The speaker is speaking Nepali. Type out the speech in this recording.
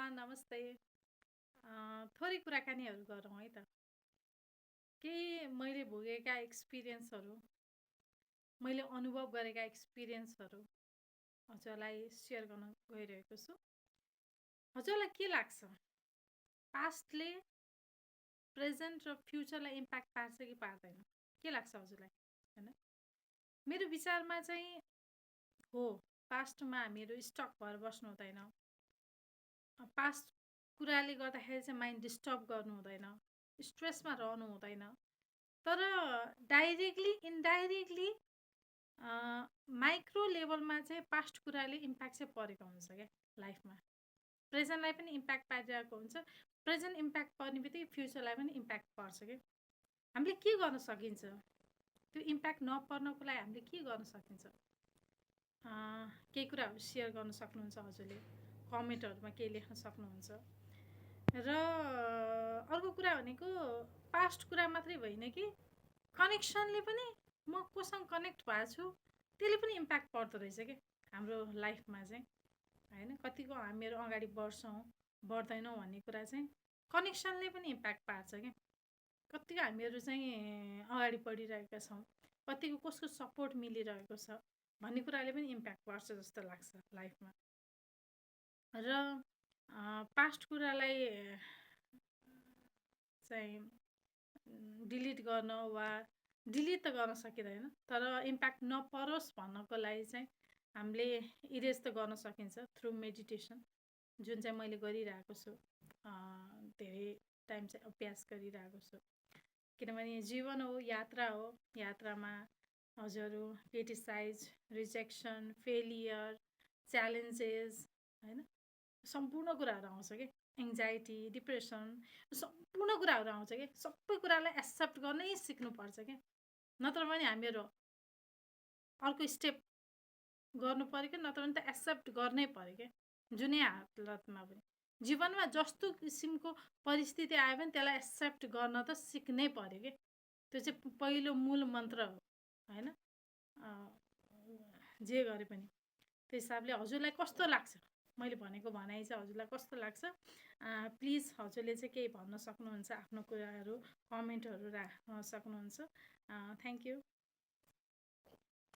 एभ्रिवान नमस्ते। थोरै कुराकानीहरू गरौँ है त। केही मैले भोगेका एक्सपिरियन्सहरू, मैले अनुभव गरेका एक्सपिरियन्सहरू हजुरलाई सेयर गर्न गइरहेको छु। हजुरलाई के लाग्छ, पास्टले प्रेजेन्ट र फ्युचरलाई इम्प्याक्ट पार्छ कि पार्दैन? के लाग्छ हजुरलाई? होइन, मेरो विचारमा चाहिँ हो, पास्टमा हामीहरू स्टक भएर बस्नु हुँदैन। पास्ट कुराले गर्दाखेरि चाहिँ माइन्ड डिस्टर्ब गर्नु हुँदैन, स्ट्रेसमा रहनु हुँदैन। तर डाइरेक्टली इन्डाइरेक्टली माइक्रो लेभलमा चाहिँ पास्ट कुराले इम्प्याक्ट चाहिँ परेको हुन्छ क्या लाइफमा। प्रेजेन्टलाई पनि इम्प्याक्ट पारिरहेको हुन्छ, प्रेजेन्ट इम्प्याक्ट पर्ने बित्तिकै फ्युचरलाई पनि इम्प्याक्ट पर्छ क्या। हामीले के गर्न सकिन्छ त्यो इम्प्याक्ट नपर्नको लागि? हामीले के गर्न सकिन्छ? केही कुराहरू सेयर गर्न सक्नुहुन्छ हजुरले, कमेन्टहरूमा केही लेख्न सक्नुहुन्छ। र अर्को कुरा भनेको पास्ट कुरा मात्रै होइन कि कनेक्सनले पनि, म कोसँग कनेक्ट भएको छु त्यसले पनि इम्प्याक्ट पर्दो रहेछ कि हाम्रो लाइफमा चाहिँ। होइन, कतिको हामीहरू अगाडि बढ्छौँ बढ्दैनौँ भन्ने कुरा चाहिँ कनेक्सनले पनि इम्प्याक्ट पार्छ क्या। कतिको हामीहरू चाहिँ अगाडि बढिरहेका छौँ, कतिको कसको सपोर्ट मिलिरहेको छ भन्ने कुराले पनि इम्प्याक्ट पर्छ जस्तो लाग्छ लाइफमा। र पास्ट कुरालाई चाहिँ डिलिट गर्न वा डिलिट त गर्न सकिँदैन, तर इम्प्याक्ट नपरोस् भन्नको लागि चाहिँ हामीले इरेज त गर्न सकिन्छ थ्रु मेडिटेसन, जुन चाहिँ मैले गरिरहेको छु, धेरै टाइम चाहिँ अभ्यास गरिरहेको छु। किनभने जीवन हो, यात्रा हो, यात्रामा हजुरहरू क्रिटिसाइज, रिजेक्सन, फेलियर, च्यालेन्जेस, होइन, सम्पूर्ण कुराहरू आउँछ कि एङ्जाइटी, डिप्रेसन, सम्पूर्ण कुराहरू आउँछ कि सबै कुरालाई एक्सेप्ट गर्नै सिक्नुपर्छ क्या। नत्र भने हामीहरू अर्को स्टेप गर्नु पऱ्यो क्या, नत्र भने त एक्सेप्ट गर्नै पऱ्यो क्या। जुनै हालतमा पनि जीवनमा जस्तो किसिमको परिस्थिति आयो भने त्यसलाई एक्सेप्ट गर्न त सिक्नै पऱ्यो क्या। त्यो चाहिँ पहिलो मूल मन्त्र हो, होइन, जे गरे पनि। त्यो हिसाबले हजुरलाई कस्तो लाग्छ, मैले भनेको भनाइ चाहिँ हजुरलाई कस्तो लाग्छ? प्लिज हजुरले चाहिँ केही भन्न सक्नुहुन्छ, आफ्नो कुराहरू कमेन्टहरू राख्न सक्नुहुन्छ। Thank you.